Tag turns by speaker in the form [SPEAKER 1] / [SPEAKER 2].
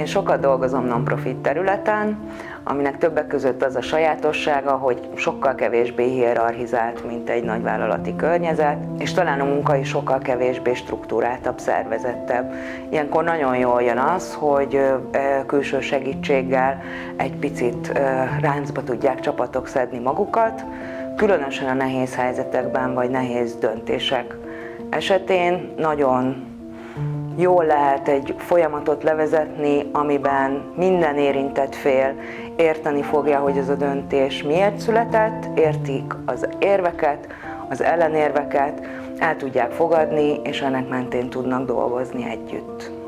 [SPEAKER 1] Én sokat dolgozom non-profit területen, aminek többek között az a sajátossága, hogy sokkal kevésbé hierarchizált, mint egy nagyvállalati környezet, és talán a munka is sokkal kevésbé struktúráltabb, szervezettebb. Ilyenkor nagyon jól jön az, hogy külső segítséggel egy picit ráncba tudják csapatok szedni magukat, különösen a nehéz helyzetekben vagy nehéz döntések esetén nagyon jól lehet egy folyamatot levezetni, amiben minden érintett fél érteni fogja, hogy ez a döntés miért született, értik az érveket, az ellenérveket, el tudják fogadni, és ennek mentén tudnak dolgozni együtt.